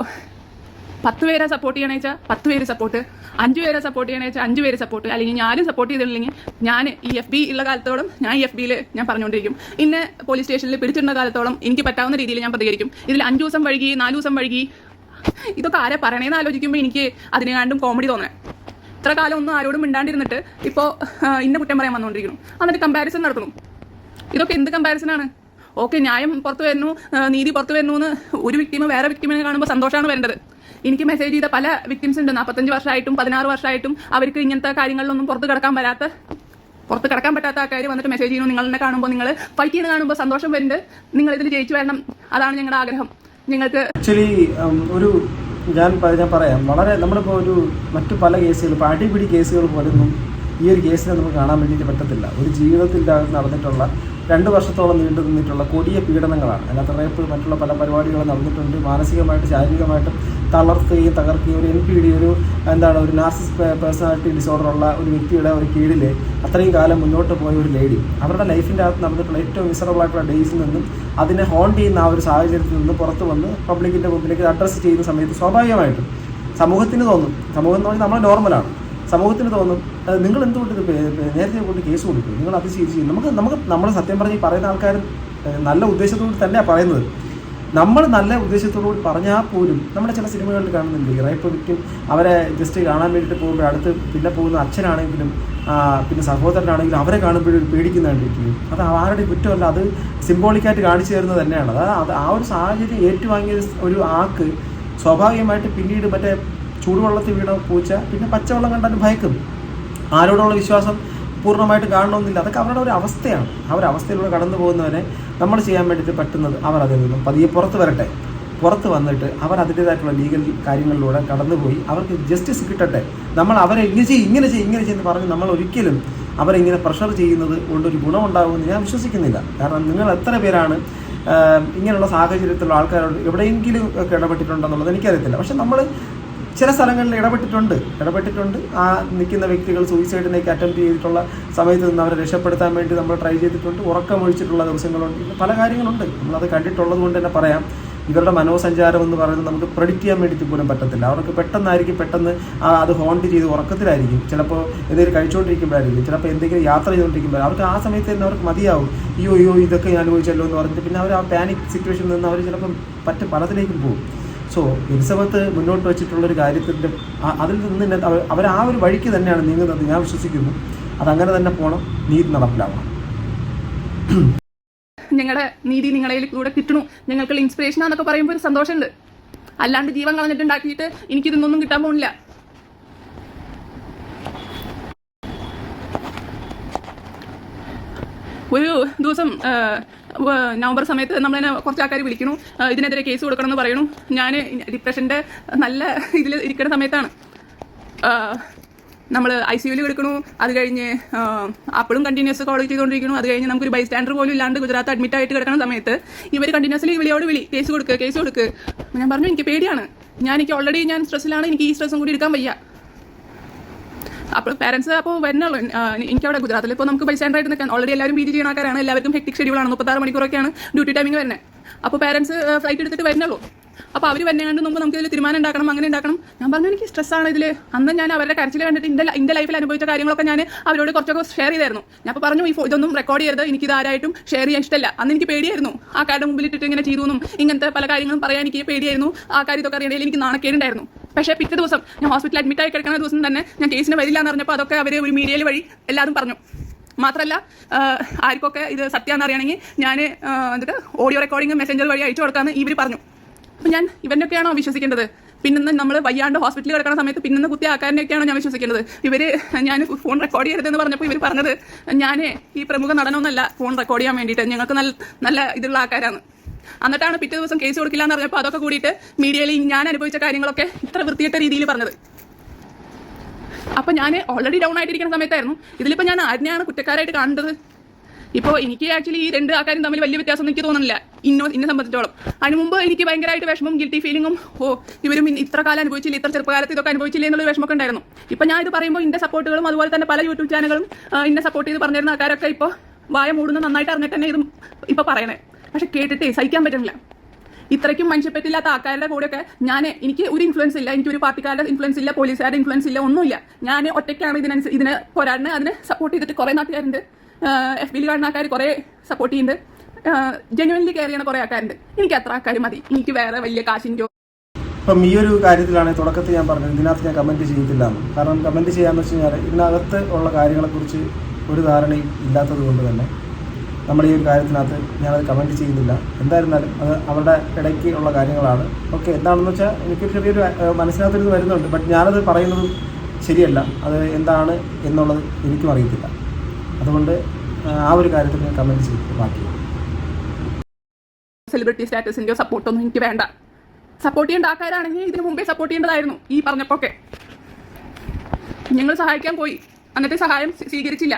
10 പേരെ സപ്പോർട്ട് ചെയ്യണമെന്ന് വെച്ചാൽ 10 പേര് സപ്പോർട്ട്, 5 പേരെ സപ്പോർട്ട് ചെയ്യണമെന്ന് വെച്ചാൽ 5 പേര് സപ്പോർട്ട്, അല്ലെങ്കിൽ ഞാനും സപ്പോർട്ട് ചെയ്തിട്ടില്ലെങ്കിൽ ഞാൻ ഈ FB ഉള്ള കാലത്തോളം ഞാൻ ഈ FBയിൽ ഞാൻ പറഞ്ഞുകൊണ്ടിരിക്കും. ഇന്നെ പോലീസ് സ്റ്റേഷനിൽ പിടിച്ചിരുന്ന കാലത്തോളം എനിക്ക് പറ്റാവുന്ന രീതിയിൽ ഞാൻ പ്രതികരിക്കും. ഇതിൽ 5 ദിവസം വൈകി 4 ദിവസം വൈകി ഇതൊക്കെ ആരെ പറയണേന്ന് ആലോചിക്കുമ്പോൾ എനിക്ക് അതിനെക്കാണ്ടും കോമഡി തോന്നണേ. ഇത്ര കാലം ഒന്നും ആരോടും മിണ്ടാണ്ടിരുന്നിട്ട് ഇപ്പോൾ ഇന്ന കുറ്റം പറയാൻ വന്നുകൊണ്ടിരിക്കുന്നു. എന്നിട്ട് കമ്പാരിസൺ നടത്തുന്നു. ഇതൊക്കെ എന്ത് കമ്പാരിസനാണ്? ഓക്കെ, ന്യായം പുറത്ത് വരുന്നു, നീതി പുറത്ത് വരുന്നു എന്ന് ഒരു വ്യക്തിമ വേറെ വ്യക്തിമിനെ കാണുമ്പോൾ സന്തോഷമാണ് വരേണ്ടത്. എനിക്ക് മെസ്സേജ് ചെയ്ത പല വിക്ടിംസ് ഉണ്ട്. 45 വർഷമായിട്ടും 16 വർഷമായിട്ടും അവർക്ക് ഇങ്ങനത്തെ കാര്യങ്ങളിലൊന്നും പുറത്ത് കിടക്കാൻ പറ്റാത്ത ആൾക്കാർ വന്നിട്ട് മെസ്സേജ് ചെയ്യുന്നു. നിങ്ങളെ കാണുമ്പോൾ, നിങ്ങൾ ഫൈറ്റ് ചെയ്യുന്ന കാണുമ്പോൾ സന്തോഷം വരുന്നുണ്ട്. നിങ്ങൾ ഇതിൽ ജയിച്ചു വരണം, അതാണ് ഞങ്ങളുടെ ആഗ്രഹം. നിങ്ങൾക്ക് ആക്ച്വലി ഞാൻ പറയാം, വളരെ നമ്മളിപ്പോൾ മറ്റു പല കേസുകൾ, ഇപ്പോൾ അടിപിടി കേസുകൾ പോലൊന്നും ഈ ഒരു കേസിനെ നമുക്ക് കാണാൻ വേണ്ടിയിട്ട് പറ്റത്തില്ല. ഒരു ജീവിതത്തിൻ്റെ അകത്ത് നടന്നിട്ടുള്ള 2 വർഷത്തോളം നീണ്ടു നിന്നിട്ടുള്ള കൊടിയ പീഡനങ്ങളാണ്. അതിനകത്ത് റേപ്പ്, മറ്റുള്ള പല പരിപാടികളും നടന്നിട്ടുണ്ട്. മാനസികമായിട്ട് ശാരീരികമായിട്ടും തളർത്തുകയും തകർക്കുകയും ഒരു NPD, ഒരു നാർസിസ് പേഴ്സണാലിറ്റി ഡിസോർഡർ ഉള്ള ഒരു വ്യക്തിയുടെ ഒരു കീഴിൽ അത്രയും കാലം മുന്നോട്ട് പോയ ഒരു ലേഡി, അവരുടെ ലൈഫിൻ്റെ അകത്ത് നടന്നിട്ടുള്ള ഏറ്റവും മിസറബിൾ ആയിട്ടുള്ള ഡേയ്സിൽ നിന്നും അതിനെ ഹോണ്ട് ചെയ്യുന്ന ആ ഒരു സാഹചര്യത്തിൽ നിന്ന് പുറത്ത് വന്ന് പബ്ലിക്കിൻ്റെ മുമ്പിലേക്ക് അഡ്രസ്സ് ചെയ്യുന്ന സമയത്ത് സ്വാഭാവികമായിട്ടും സമൂഹത്തിന് തോന്നും, സമൂഹം എന്ന് പറഞ്ഞാൽ നമ്മൾ നോർമലാണ്, സമൂഹത്തിന് തോന്നും നിങ്ങൾ എന്തുകൊണ്ട് ഇത് നേരത്തെ കൊണ്ട് കേസ് കൊടുക്കും, നിങ്ങൾ അത് ചെയ്യും. നമ്മൾ സത്യം പറഞ്ഞ് പറയുന്ന ആൾക്കാർ നല്ല ഉദ്ദേശത്തോട് തന്നെയാണ് പറയുന്നത്. നമ്മൾ നല്ല ഉദ്ദേശത്തോടുകൂടി പറഞ്ഞാൽ പോലും നമ്മുടെ ചില സിനിമകളിൽ കാണുന്നുണ്ട് ഈ റേപ്പ് വിക്ടിം അവരെ ജസ്റ്റ് കാണാൻ വേണ്ടിയിട്ട് പോകുമ്പോൾ അടുത്ത് പിന്നെ പോകുന്ന അച്ഛനാണെങ്കിലും പിന്നെ സഹോദരനാണെങ്കിലും അവരെ കാണുമ്പോഴും പേടിക്കുന്ന കണ്ടിരിക്കും. അത് ആരുടെ കുറ്റമല്ല, അത് സിംബോളിക്കായിട്ട് കാണിച്ചു തരുന്നത് തന്നെയാണ്. അതായത് ആ ഒരു സാഹചര്യം ഏറ്റുവാങ്ങിയ ഒരു ആക്ക് സ്വാഭാവികമായിട്ട് പിന്നീട് മറ്റേ ചൂടുവെള്ളത്തിൽ വീണ പൂച്ച പിന്നെ പച്ചവെള്ളം കണ്ടാലും ഭയക്കും. ആരോടുള്ള വിശ്വാസം പൂർണ്ണമായിട്ട് കാണണമെന്നില്ല. അതൊക്കെ അവരുടെ ഒരു അവസ്ഥയാണ്. ആ ഒരു അവസ്ഥയിലൂടെ കടന്നു പോകുന്നവരെ നമ്മൾ ചെയ്യാൻ വേണ്ടിയിട്ട് പറ്റുന്നത് അവർ അതിൽ നിന്നും പതിയെ പുറത്ത് വന്നിട്ട് അവർ അതിൻ്റേതായിട്ടുള്ള ലീഗൽ കാര്യങ്ങളിലൂടെ കടന്നുപോയി അവർക്ക് ജസ്റ്റിസ് കിട്ടട്ടെ. നമ്മൾ അവരെ ഇങ്ങനെ ചെയ്യെന്ന് പറഞ്ഞ് നമ്മൾ ഒരിക്കലും അവരെ ഇങ്ങനെ പ്രഷർ ചെയ്യുന്നത് കൊണ്ടൊരു ഗുണമുണ്ടാകുമെന്ന് ഞാൻ വിശ്വസിക്കുന്നില്ല. കാരണം നിങ്ങൾ എത്ര പേരാണ് ഇങ്ങനെയുള്ള സാഹചര്യത്തിലുള്ള ആൾക്കാരോട് എവിടെയെങ്കിലും ഒക്കെ ഇടപെട്ടിട്ടുണ്ടെന്നുള്ളത് എനിക്കറിയത്തില്ല. പക്ഷെ നമ്മൾ ചില സ്ഥലങ്ങളിൽ ഇടപെട്ടിട്ടുണ്ട്. ആ നിൽക്കുന്ന വ്യക്തികൾ സൂയിസൈഡിലേക്ക് അറ്റംപ്റ്റ് ചെയ്തിട്ടുള്ള സമയത്ത് നിന്ന് അവരെ രക്ഷപ്പെടുത്താൻ വേണ്ടി നമ്മൾ ട്രൈ ചെയ്തിട്ടുണ്ട്. ഉറക്കമൊഴിച്ചിട്ടുള്ള ദിവസങ്ങളുണ്ട്. പല കാര്യങ്ങളുണ്ട്. നമ്മളത് കണ്ടിട്ടുള്ളത് കൊണ്ട് തന്നെ പറയാം, ഇവരുടെ മനോസഞ്ചാരം എന്ന് പറയുന്നത് നമുക്ക് പ്രെഡിക്റ്റ് ചെയ്യാൻ വേണ്ടിയിട്ട് പോലും പറ്റത്തില്ല. അവർക്ക് പെട്ടെന്ന് അത് ഹോണ്ട് ചെയ്ത് ഉറക്കത്തിലായിരിക്കും, ചിലപ്പോൾ എന്തെങ്കിലും കഴിച്ചുകൊണ്ടിരിക്കുമ്പോഴായിരിക്കും, ചിലപ്പോൾ എന്തെങ്കിലും യാത്ര ചെയ്തുകൊണ്ടിരിക്കുമ്പോൾ അവർക്ക് ആ സമയത്ത് തന്നെ അവർക്ക് മതിയാവും. അയ്യോ ഇതൊക്കെ ഞാൻ അനുഭവിച്ചല്ലോ എന്ന് പറഞ്ഞിട്ട് പിന്നെ അവർ ആ പാനിക് സിറ്റുവേഷനിൽ നിന്ന് അവർ ചിലപ്പം പലതിലേക്കും പോകും. സോ എലിസബത്ത് മുന്നോട്ട് വെച്ചിട്ടുള്ളൊരു കാര്യത്തിൻ്റെ അതിൽ നിന്ന് അവർ ആ ഒരു വഴിക്ക് തന്നെയാണ് നീങ്ങുന്നത് ഞാൻ വിശ്വസിക്കുന്നു. അതങ്ങനെ തന്നെ പോകണം, നീതി നടപ്പിലാവണം. ഞങ്ങളുടെ നീതി നിങ്ങളുടെ കൂടെ കിട്ടണു, ഞങ്ങൾക്കുള്ള ഇൻസ്പിറേഷനാന്നൊക്കെ പറയുമ്പോൾ ഒരു സന്തോഷമുണ്ട്. അല്ലാണ്ട് ജീവൻ കളഞ്ഞിട്ടുണ്ടാക്കിയിട്ട് എനിക്കിതൊന്നും കിട്ടാൻ പോകുന്നില്ല. ഒരു ദിവസം നവംബർ സമയത്ത് നമ്മളെ കുറച്ച് ആൾക്കാർ വിളിക്കണു, ഇതിനെതിരെ കേസ് കൊടുക്കണം എന്ന് പറയണു. ഞാൻ ഡിപ്രഷൻ്റെ നല്ല ഇതിൽ ഇരിക്കുന്ന സമയത്താണ് നമ്മൾ ICUവിൽ എടുക്കണു. അത് കഴിഞ്ഞ് അപ്പോഴും കണ്ടിന്യൂസ് കോൾ ചെയ്തുകൊണ്ടിരിക്കുന്നു. അത് കഴിഞ്ഞ് നമുക്കൊരു ബൈസ്റ്റാൻഡർ പോലും ഇല്ലാണ്ട് ഗുജറാത്ത് അഡ്മിറ്റ് ആയിട്ട് കിടക്കുന്ന സമയത്ത് ഇവർ കണ്ടിന്യൂസ്ലി വിളിയോട് കേസ് കൊടുക്ക്. ഞാൻ പറഞ്ഞു എനിക്ക് പേടിയാണ്, എനിക്ക് ഓൾറെഡി ഞാൻ സ്ട്രെസ്സിലാണ്, എനിക്ക് ഈ സ്ട്രെസ്സും കൂടി എടുക്കാൻ വയ്യ. അപ്പോൾ പാരൻസ് അപ്പോൾ വരുന്നുള്ളൂ. എനിക്കവിടെ ഗുജറാത്തിൽ ഇപ്പോൾ നമുക്ക് ബൈസ്റ്റാൻഡർ ആയിട്ട് നിൽക്കാൻ ഓൾറെഡി എല്ലാവരും PG ചെയ്യുന്ന ആൾക്കാരാണ്. എല്ലാവർക്കും ഹെക്ടിക് ഷെഡ്യൂളാണ്, 36 മണിക്കൂറൊക്കെയാണ് ഡ്യൂട്ടി ടൈമിംഗ് വരുന്നത്. അപ്പോൾ പാരൻസ് ഫ്ലൈറ്റ് എടുത്തിട്ട് വരുന്നുള്ളൂ. അപ്പോൾ അവർ വരുന്നതിന് മുമ്പ് നമുക്ക് ഇതിൽ തീരുമാനം ഉണ്ടാക്കണം, അങ്ങനെ ഉണ്ടാക്കണം. ഞാൻ പറഞ്ഞു എനിക്ക് സ്ട്രെസ്സാണ് ഇതിൽ. അന്ന് ഞാൻ അവരുടെ കരച്ചിൽ കണ്ടിട്ട് എൻ്റെ ലൈഫിൽ അനുഭവിച്ച കാര്യങ്ങളൊക്കെ ഞാൻ അവരോട് കുറച്ചൊക്കെ ഷെയർ ചെയ്തായിരുന്നു. ഞാൻ അപ്പോൾ പറഞ്ഞു ഇതൊന്നും റെക്കോർഡ് ചെയ്യരുത്, എനിക്കിത് ആരായിട്ടും ഷെയർ ചെയ്യാൻ ഇഷ്ടമല്ല. അന്ന് എനിക്ക് പേടിയായിരുന്നു, ആ കാര്യം മുമ്പിൽ ഇട്ടിട്ട് ഇങ്ങനെ ചെയ്തു എന്നും ഇങ്ങനത്തെ പല കാര്യങ്ങളും പറയാൻ എനിക്ക് പേടിയായിരുന്നു. ആ കാര്യം ഇതൊക്കെ അറിയണമെങ്കിൽ എനിക്ക് നാണക്കേടുണ്ടായിരുന്നു. പക്ഷേ പിറ്റേ ദിവസം ഞാൻ ഹോസ്പിറ്റലിൽ അഡ്മിറ്റ് ആയി കിടക്കുന്ന ദിവസം തന്നെ ഞാൻ കേസിന് വരില്ല എന്ന് പറഞ്ഞപ്പോൾ അതൊക്കെ അവർ ഒരു മീഡിയയിൽ വഴി എല്ലാവരും പറഞ്ഞു. മാത്രമല്ല ആർക്കൊക്കെ ഇത് സത്യമാണെന്ന് അറിയണമെങ്കിൽ ഞാൻ എന്നിട്ട് ഓഡിയോ റെക്കോർഡിംഗ് മെസ്സഞ്ചർ വഴി അയച്ചു കൊടുക്കാമെന്ന് ഇവർ പറഞ്ഞു. അപ്പം ഞാൻ ഇവൻ്റെയൊക്കെയാണോ വിശ്വസിക്കേണ്ടത്? പിന്നെ നമ്മൾ വയ്യാണ്ട് ഹോസ്പിറ്റലിൽ കിടക്കുന്ന സമയത്ത് പിന്നെ കുത്തിയ ആൾക്കാരിനെയൊക്കെയാണോ ഞാൻ വിശ്വസിക്കേണ്ടത്? ഞാൻ ഫോൺ റെക്കോർഡ് ചെയ്യരുതെന്ന് പറഞ്ഞപ്പോൾ ഇവർ പറഞ്ഞത് ഞാൻ ഈ പ്രമുഖ നടനമൊന്നല്ല ഫോൺ റെക്കോർഡ് ചെയ്യാൻ വേണ്ടിയിട്ട്, ഞങ്ങൾക്ക് നല്ല ഇതുള്ള ആൾക്കാരാണ്. എന്നിട്ടാണ് പിറ്റേ ദിവസം കേസ് കൊടുക്കില്ല എന്ന് പറഞ്ഞപ്പോൾ അതൊക്കെ കൂടിയിട്ട് മീഡിയയിൽ ഞാൻ അനുഭവിച്ച കാര്യങ്ങളൊക്കെ ഇത്ര വൃത്തികെട്ട രീതിയിൽ പറഞ്ഞത്. അപ്പം ഞാൻ ഓൾറെഡി ഡൗൺ ആയിട്ടിരിക്കുന്ന സമയത്തായിരുന്നു. ഇതിലിപ്പോൾ ഞാൻ ആരിനെയാണ് കുറ്റക്കാരായിട്ട് കാണേണ്ടത്? ഇപ്പോൾ എനിക്ക് ആക്ച്വലി ഈ രണ്ട് ആൾക്കാരും തമ്മിൽ വലിയ വ്യത്യാസം എനിക്ക് തോന്നുന്നില്ല എന്നെ സംബന്ധിച്ചോളം. അതിന് മുമ്പ് എനിക്ക് ഭയങ്കരമായിട്ട് വിഷമം, ഗിൽറ്റി ഫീലിങ്ങും, ഇവരും ഇത്ര കാലം അനുഭവിച്ചില്ല, ഇത്ര ചെറുപ്പകാലത്ത് ഇതൊക്കെ അനുഭവിച്ചില്ല എന്നുള്ള വിഷമമൊക്കെ ഉണ്ടായിരുന്നു. ഇപ്പം ഞാൻ ഇത് പറയുമ്പോൾ എൻ്റെ സപ്പോർട്ടുകളും അതുപോലെ തന്നെ പല യൂട്യൂബ് ചാനലുകളും എന്നെ സപ്പോർട്ട് ചെയ്ത് പറഞ്ഞിരുന്ന ആൾക്കാരൊക്കെ ഇപ്പോൾ വായ മൂടുന്ന നന്നായിട്ട് അറിഞ്ഞിട്ട് തന്നെ ഇത് ഇപ്പോൾ പറയണേ. പക്ഷെ കേട്ടിട്ട് സഹിക്കാൻ പറ്റുന്നില്ല. ഇത്രയ്ക്കും മനുഷ്യപ്പറ്റില്ലാത്ത ആൾക്കാരുടെ കൂടെയൊക്കെ എനിക്ക് ഒരു ഇൻഫ്ലുവൻസ് ഇല്ല, എനിക്ക് ഒരു പാർട്ടിക്കാരുടെ ഇൻഫ്ലുവൻസ് ഇല്ല, പോലീസുകാരുടെ ഇൻഫ്ലുവൻസ് ഇല്ല, ഒന്നുമില്ല. ഞാൻ ഒറ്റയ്ക്കാണ് ഇതിനെ പോരാടിനെ അതിനെ സപ്പോർട്ട് ചെയ്തിട്ട് കുറേ നാട്ടുകാരുണ്ട്, FBയിൽ കാണുന്ന ആൾക്കാർ കുറേ സപ്പോർട്ട് ചെയ്യുന്നുണ്ട്, ജെന്യുവൻലി കെയർ ചെയ്യുന്ന കുറേ ആൾക്കാരുണ്ട്. എനിക്ക് അത്ര ആൾക്കാർ മതി, എനിക്ക് വേറെ വലിയ കാശിൻ്റെയോ. ഇപ്പം ഈ ഒരു കാര്യത്തിലാണ് തുടക്കത്തിൽ ഞാൻ പറഞ്ഞത് ഇതിനകത്ത് ഞാൻ കമൻറ്റ് ചെയ്തിട്ടില്ല എന്ന്. കാരണം കമൻറ്റ് ചെയ്യാന്ന് വെച്ച് കഴിഞ്ഞാൽ ഇതിനകത്ത് ഉള്ള കാര്യങ്ങളെക്കുറിച്ച് ഒരു ധാരണയും ഇല്ലാത്തത് കൊണ്ട് തന്നെ നമ്മൾ ഈ ഒരു കാര്യത്തിനകത്ത് ഞാനത് കമൻറ്റ് ചെയ്യുന്നില്ല. എന്തായിരുന്നാലും അത് അവരുടെ ഇടയ്ക്ക് ഉള്ള കാര്യങ്ങളാണ്. ഓക്കെ, എന്താണെന്ന് വെച്ചാൽ എനിക്ക് ചെറിയൊരു മനസ്സിനകത്തൊരു വരുന്നുണ്ട്. ബട്ട് ഞാനത് പറയുന്നതും ശരിയല്ല, അത് എന്താണ് എന്നുള്ളത് എനിക്കും അറിയത്തില്ല. അതുകൊണ്ട് ആ ഒരു കാര്യത്തിൽ ഞാൻ കമൻറ്റ് ചെയ്തിട്ട് ബാക്കി സെലിബ്രിറ്റി സ്റ്റാറ്റസിൻ്റെയോ സപ്പോർട്ടൊന്നും എനിക്ക് വേണ്ട. സപ്പോർട്ട് ചെയ്യേണ്ട ആൾക്കാരാണെങ്കിൽ ഇതിന് മുമ്പേ സപ്പോർട്ട് ചെയ്യേണ്ടതായിരുന്നു. ഈ പറഞ്ഞപ്പോഴൊക്കെ ഞങ്ങൾ സഹായിക്കാൻ പോയി, എന്നിട്ട് സഹായം സ്വീകരിച്ചില്ല.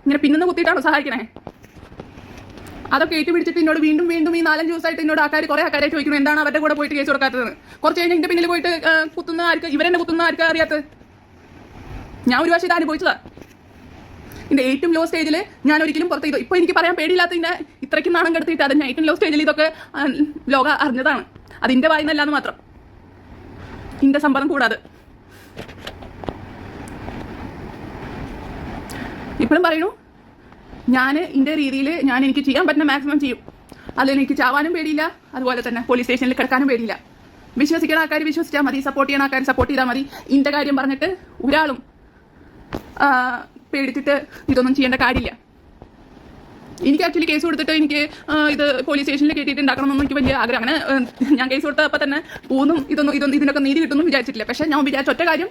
ഇങ്ങനെ പിന്നെന്ന് കുത്തിയിട്ടാണോ സഹായിക്കണേ? അതൊക്കെ ഏറ്റുപിടിച്ചിട്ട് എന്നോട് വീണ്ടും ഈ 4-5 ദിവസമായിട്ട് എന്നോട് കുറേ ആൾക്കാരെ ചോദിക്കണം എന്താണ് അവരുടെ കൂടെ പോയിട്ട് കേസ് കൊടുക്കാത്തത്. കുറച്ച് കഴിഞ്ഞ് എൻ്റെ പിന്നിൽ പോയിട്ട് കുത്തുന്ന ആർക്ക്, ഇവരെന്നെ കുത്തുന്ന ആർക്ക് അറിയാത്തത്? ഞാൻ ഒരു വർഷം ഇത് അനുഭവിച്ചതാ. ഇതിൻ്റെ ഏറ്റവും ലോ സ്റ്റേജിൽ ഞാൻ ഒരിക്കലും പുറത്ത് ചെയ്തു. ഇപ്പോൾ എനിക്ക് പറയാൻ പേടിയില്ലാത്തതിൻ്റെ ഇത്രയ്ക്കും നാണം കെടുത്തിയിട്ട് അത് ഏറ്റവും ലോ സ്റ്റേജിൽ ഇതൊക്കെ ലോകം അറിഞ്ഞതാണ്. അതിൻ്റെ വായിന്നല്ലാന്ന് മാത്രം, ഇതിൻ്റെ സമ്മതം കൂടാതെ. ഇപ്പോഴും പറയണു ഞാൻ എൻ്റെ രീതിയിൽ എനിക്ക് ചെയ്യാൻ പറ്റുന്ന മാക്സിമം ചെയ്യും. അതിലെനിക്ക് ചാവാനും പേടിയില്ല, അതുപോലെ തന്നെ പോലീസ് സ്റ്റേഷനിൽ കിടക്കാനും പേടിയില്ല. വിശ്വസിക്കുന്ന ആൾക്കാർ വിശ്വസിച്ചാൽ മതി, സപ്പോർട്ട് ചെയ്യുന്ന ആൾക്കാർ സപ്പോർട്ട് ചെയ്താൽ മതി. ഇതിൻ്റെ കാര്യം പറഞ്ഞിട്ട് ഒരാളും പേടിച്ചിട്ട് ഇതൊന്നും ചെയ്യേണ്ട കാര്യമില്ല. എനിക്ക് ആക്ച്വലി കേസ് കൊടുത്തിട്ട് എനിക്ക് ഇത് പോലീസ് സ്റ്റേഷനിൽ കയറ്റിയിട്ട് ഉണ്ടാക്കണമെന്നൊന്നും എനിക്ക് വലിയ ആഗ്രഹം. അങ്ങനെ ഞാൻ കേസ് കൊടുത്തപ്പോൾ തന്നെ ഇതിനൊക്കെ നീതി കിട്ടുമെന്നും വിചാരിച്ചിട്ടില്ല. പക്ഷേ ഞാൻ വിചാരിച്ച ഒറ്റ കാര്യം,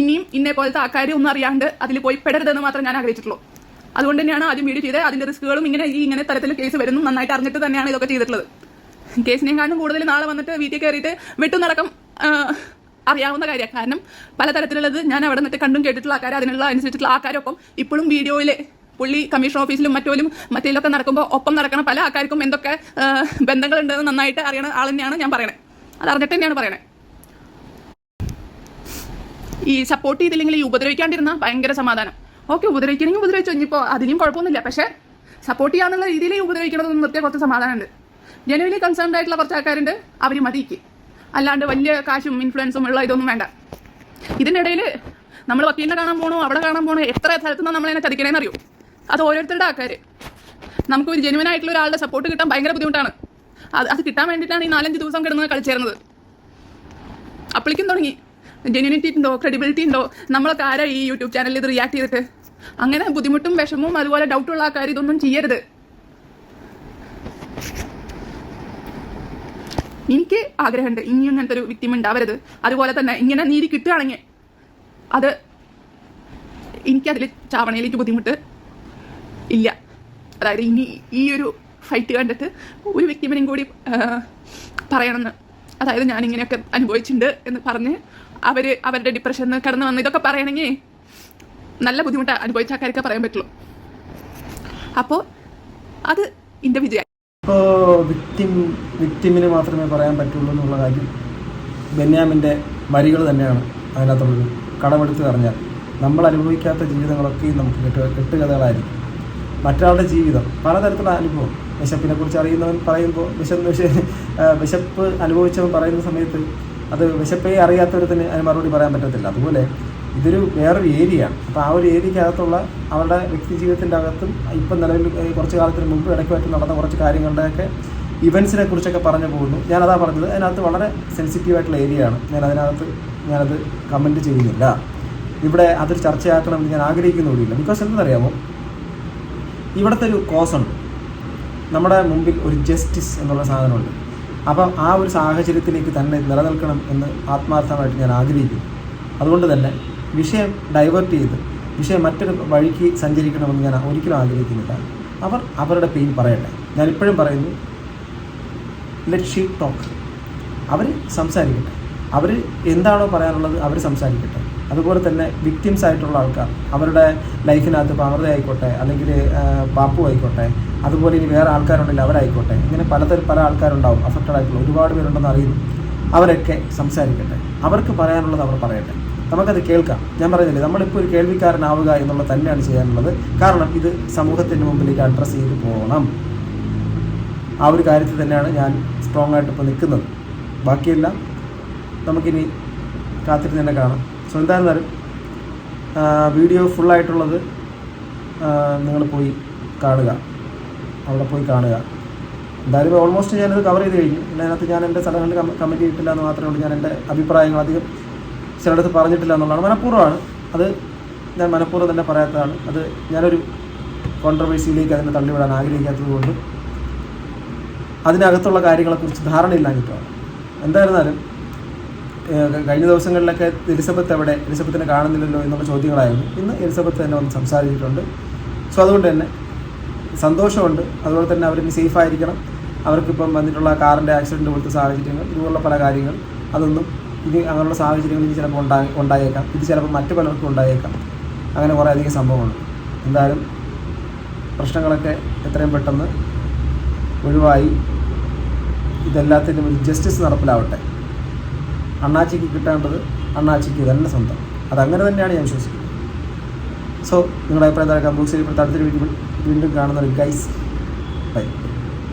ഇനിയും ഇന്നേ പോലത്തെ ആൾക്കാർ ഒന്നും അറിയാണ്ട് അതിൽ പോയി പെടരുതെന്ന് മാത്രം ഞാൻ ആഗ്രഹിച്ചിട്ടുള്ളൂ. അതുകൊണ്ട് തന്നെയാണ് ആദ്യം വീഡിയോ ചെയ്തത്. അതിൻ്റെ റിസ്കുകളും ഇങ്ങനെ തരത്തിൽ കേസ് വരുന്നു നന്നായിട്ട് അറിഞ്ഞിട്ട് തന്നെയാണ് ഇതൊക്കെ ചെയ്തിട്ടുള്ളത്. കേസിനെക്കാളും കൂടുതൽ നാളെ വന്നിട്ട് വീട്ടിൽ കയറിയിട്ട് വെട്ടുനടക്കം അറിയാവുന്ന കാര്യമാണ്. കാരണം പലതരത്തിലുള്ളത് ഞാൻ അവിടെ നിന്നിട്ട് കണ്ടും കേട്ടിട്ടുള്ള ആൾക്കാർ, അതിനുള്ള അനുസരിച്ചിട്ടുള്ള ആൾക്കാരൊപ്പം ഇപ്പോഴും വീഡിയോയിൽ പുള്ളി കമ്മീഷൻ ഓഫീസിലും മറ്റേലൊക്കെ നടക്കുമ്പോൾ ഒപ്പം നടക്കണം പല ആൾക്കാർക്കും എന്തൊക്കെ ബന്ധങ്ങളുണ്ടെന്ന് നന്നായിട്ട് അറിയണ ആൾ തന്നെയാണ് ഞാൻ പറയണത്. അത് അറിഞ്ഞിട്ട് തന്നെയാണ് പറയണത്. ഈ സപ്പോർട്ട് ചെയ്തില്ലെങ്കിൽ ഈ ഉപദ്രവിക്കാണ്ടിരുന്ന ഭയങ്കര സമാധാനം. ഓക്കെ, ഉപദ്രവിക്കണമെങ്കിൽ ഉപദ്രവിച്ചു, ഇനിയിപ്പോൾ അതിനും കുഴപ്പമൊന്നുമില്ല. പക്ഷേ സപ്പോർട്ട് ചെയ്യാന്നുള്ള രീതിയിൽ ഉപദ്രവിക്കണമെന്ന് നിർത്തിയ കുറച്ച് സമാധാനമുണ്ട്. ജനുവലി കൺസേൺഡ് ആയിട്ടുള്ള കുറച്ച് ആൾക്കാരുണ്ട്, അവർ മതിക്ക്. അല്ലാണ്ട് വലിയ കാശും ഇൻഫ്ലുവൻസും ഉള്ള ഇതൊന്നും വേണ്ട. ഇതിനിടയിൽ നമ്മൾ വക്കീലിനെ കാണാൻ പോകണോ, അവിടെ കാണാൻ പോകണോ, എത്ര സ്ഥലത്ത് നിന്ന് നമ്മളതിനെ ചതിക്കണേന്ന് അറിയോ? അത് ഓരോരുത്തരുടെ ആൾക്കാർ. നമുക്കൊരു ജെനുവൻ ആയിട്ടുള്ള ഒരാളുടെ സപ്പോർട്ട് കിട്ടാൻ ഭയങ്കര ബുദ്ധിമുട്ടാണ്. അത് കിട്ടാൻ വേണ്ടിയിട്ടാണ് ഈ 4-5 ദിവസം കിടന്ന് കളിച്ചേർന്നത്. അപ്പോഴേക്കും തുടങ്ങി ജെന്യൂനിറ്റി ഉണ്ടോ, ക്രെഡിബിലിറ്റി ഉണ്ടോ, നമ്മളൊക്കെ ആരാ ഈ യൂട്യൂബ് ചാനലിൽ ഇത് റിയാക്ട് ചെയ്തിട്ട്. അങ്ങനെ ബുദ്ധിമുട്ടും വിഷമവും അതുപോലെ ഡൗട്ടുള്ള ആൾക്കാർ ഇതൊന്നും ചെയ്യരുത്. എനിക്ക് ആഗ്രഹമുണ്ട് ഇനി അങ്ങനത്തെ ഒരു വിക്ടിം ഉണ്ടാവരുത്. അതുപോലെ തന്നെ ഇങ്ങനെ നീതി കിട്ടുകയാണെങ്കിൽ എനിക്കതിൽ ചാവണയിലേക്ക് ബുദ്ധിമുട്ട് ഇല്ല. അതായത് ഇനി ഈ ഒരു ഫൈറ്റ് കണ്ടിട്ട് ഒരു വ്യക്തിമനെയും കൂടി പറയണമെന്ന്, അതായത് ഞാനിങ്ങനെയൊക്കെ അനുഭവിച്ചിട്ടുണ്ട് എന്ന് പറഞ്ഞ് അവരുടെ ഡിപ്രഷനിൽ കിടന്ന് വന്ന് ഇതൊക്കെ പറയണമെങ്കിൽ നല്ല ബുദ്ധിമുട്ട് അനുഭവിച്ച ആൾക്കാർക്ക് പറയാൻ പറ്റുള്ളൂ. അപ്പോൾ അത് എൻ്റെ വിജയം. ഇപ്പോൾ വിക്ടിമിന് മാത്രമേ പറയാൻ പറ്റുള്ളൂ എന്നുള്ള കാര്യം ബെന്യാമിൻ്റെ വരികൾ തന്നെയാണ് അതിനകത്തുള്ളത്. കടമെടുത്ത് പറഞ്ഞാൽ നമ്മൾ അനുഭവിക്കാത്ത ജീവിതങ്ങളൊക്കെയും നമുക്ക് കെട്ടുകഥകളായിരിക്കും. മറ്റൊരാളുടെ ജീവിതം പലതരത്തിലുള്ള അനുഭവം. വിശപ്പിനെ കുറിച്ച് അറിയുന്നവൻ പറയുമ്പോൾ വിശപ്പ് അനുഭവിച്ചവൻ പറയുന്ന സമയത്ത് അത് വിശപ്പേ അറിയാത്തവരത്തിന് അതിന് മറുപടി പറയാൻ പറ്റത്തില്ല. അതുപോലെ ഇതൊരു വേറൊരു ഏരിയയാണ്. അപ്പോൾ ആ ഒരു ഏരിയക്കകത്തുള്ള അവരുടെ വ്യക്തി ജീവിതത്തിൻ്റെ അകത്തും ഇപ്പം നിലവിൽ കുറച്ച് കാലത്തിന് മുമ്പ് ഇടയ്ക്കുമായിട്ട് നടന്ന കുറച്ച് കാര്യങ്ങളുടെയൊക്കെ ഇവൻസിനെ കുറിച്ചൊക്കെ പറഞ്ഞു പോകുന്നു. ഞാനതാ പറഞ്ഞത്, അതിനകത്ത് വളരെ സെൻസിറ്റീവായിട്ടുള്ള ഏരിയയാണ്. ഞാനത് കമൻറ്റ് ചെയ്യുന്നില്ല. ഇവിടെ അതൊരു ചർച്ചയാക്കണമെന്ന് ഞാൻ ആഗ്രഹിക്കുന്നുമില്ല. ബിക്കോസ് എന്താണെന്നറിയാമോ, ഇവിടുത്തെ ഒരു കോസുണ്ട്. നമ്മുടെ മുമ്പിൽ ഒരു ജസ്റ്റിസ് എന്നുള്ള സാധനമുണ്ട്. അപ്പം ആ ഒരു സാഹചര്യത്തിലേക്ക് തന്നെ നിലനിൽക്കണം എന്ന് ആത്മാർത്ഥമായിട്ട് ഞാൻ ആഗ്രഹിക്കുന്നു. അതുകൊണ്ട് തന്നെ വിഷയം ഡൈവേർട്ട് ചെയ്ത് വിഷയം മറ്റൊരു വഴിക്ക് സഞ്ചരിക്കണമെന്ന് ഞാൻ ഒരിക്കലും ആഗ്രഹിക്കുന്നില്ല. അവരുടെ പെയിൻ പറയട്ടെ. ഞാനിപ്പോഴും പറയുന്നു, ലെറ്റ് ഷീ ടോക്ക്. അവർ സംസാരിക്കട്ടെ. അവർ എന്താണോ പറയാനുള്ളത് അവർ സംസാരിക്കട്ടെ. അതുപോലെ തന്നെ വിക്ടിംസ് ആയിട്ടുള്ള ആൾക്കാർ അവരുടെ ലൈഫിനകത്ത് ഇപ്പോൾ അമൃത ആയിക്കോട്ടെ, അല്ലെങ്കിൽ പാപ്പു ആയിക്കോട്ടെ, അതുപോലെ ഇനി വേറെ ആൾക്കാരുണ്ടെങ്കിൽ അവരായിക്കോട്ടെ, ഇങ്ങനെ പല ആൾക്കാരുണ്ടാവും അഫക്റ്റഡ് ആയിട്ടുള്ള ഒരുപാട് പേരുണ്ടെന്ന് അറിയുന്നു. അവരൊക്കെ സംസാരിക്കട്ടെ. അവർക്ക് പറയാനുള്ളത് അവർ പറയട്ടെ. നമുക്കത് കേൾക്കാം. ഞാൻ പറഞ്ഞില്ലേ, നമ്മളിപ്പോൾ ഒരു കേൾവിക്കാരനാവുക എന്നുള്ളത് തന്നെയാണ് ചെയ്യാനുള്ളത്. കാരണം ഇത് സമൂഹത്തിൻ്റെ മുമ്പിലേക്ക് അഡ്രസ്സ് ചെയ്ത് പോകണം. ആ ഒരു കാര്യത്തിൽ തന്നെയാണ് ഞാൻ സ്ട്രോങ് ആയിട്ട് ഇപ്പോൾ നിൽക്കുന്നത്. ബാക്കിയെല്ലാം നമുക്കിനി കാത്തിരുന്ന് തന്നെ കാണാം. സോ എന്തായിരുന്നാലും വീഡിയോ ഫുള്ളായിട്ടുള്ളത് നിങ്ങൾ പോയി കാണുക, അവിടെ പോയി കാണുക. എന്തായാലും ഓൾമോസ്റ്റ് ഞാനത് കവർ ചെയ്ത് കഴിഞ്ഞു. പിന്നെ അതിനകത്ത് ഞാൻ എൻ്റെ സ്ഥലങ്ങളിൽ കമൻറ്റ് ചെയ്തിട്ടില്ല എന്ന് മാത്രമേ ഉള്ളൂ. ഞാൻ എൻ്റെ അഭിപ്രായങ്ങൾ അധികം ചിലയിടത്ത് പറഞ്ഞിട്ടില്ല എന്നുള്ളതാണ്. മനഃപൂർവ്വമാണ് അത്. ഞാൻ മനഃപൂർവ്വം തന്നെ പറയാത്തതാണ്. അത് ഞാനൊരു കോൺട്രവേഴ്സിയിലേക്ക് അതിനെ തള്ളിവിടാൻ ആഗ്രഹിക്കാത്തത് കൊണ്ട് അതിനകത്തുള്ള കാര്യങ്ങളെക്കുറിച്ച് ധാരണയില്ലാഞ്ഞിട്ടാണ്. എന്തായിരുന്നാലും കഴിഞ്ഞ ദിവസങ്ങളിലൊക്കെ എലിസബത്ത് എവിടെ, എലിസബത്തിനെ കാണുന്നില്ലല്ലോ എന്നുള്ള ചോദ്യങ്ങളായിരുന്നു. ഇന്ന് എലിസബത്ത് തന്നെ വന്ന് സംസാരിച്ചിട്ടുണ്ട്. സോ അതുകൊണ്ട് തന്നെ സന്തോഷമുണ്ട്. അതുപോലെ തന്നെ അവരിന് സേഫായിരിക്കണം. അവർക്കിപ്പം വന്നിട്ടുള്ള കാറിൻ്റെ ആക്സിഡൻറ്റ് പോലത്തെ സാഹചര്യങ്ങൾ, ഇതുപോലുള്ള പല കാര്യങ്ങൾ, അതൊന്നും ഇനി അങ്ങനെയുള്ള സാഹചര്യങ്ങൾ ഇനി ചിലപ്പോൾ ഉണ്ടായേക്കാം. ഇത് ചിലപ്പോൾ മറ്റു പലർക്കും ഉണ്ടായേക്കാം. അങ്ങനെ കുറേ അധികം സംഭവങ്ങളുണ്ട്. എന്തായാലും പ്രശ്നങ്ങളൊക്കെ എത്രയും പെട്ടെന്ന് ഒഴിവായി ഇതെല്ലാത്തിനും ഒരു ജസ്റ്റിസ് നടപ്പിലാവട്ടെ. അണ്ണാച്ചിക്ക് കിട്ടേണ്ടത് അണ്ണാച്ചിക്ക് തന്നെ സ്വന്തം. അതങ്ങനെ തന്നെയാണ് ഞാൻ വിശ്വസിക്കുന്നത്. സോ നിങ്ങളുടെ അഭിപ്രായം കമന്റ് ബോക്സിൽ അടുത്തൊരു വീഡിയോ വീണ്ടും കാണുന്നത് ഗൈസ്. ബൈ.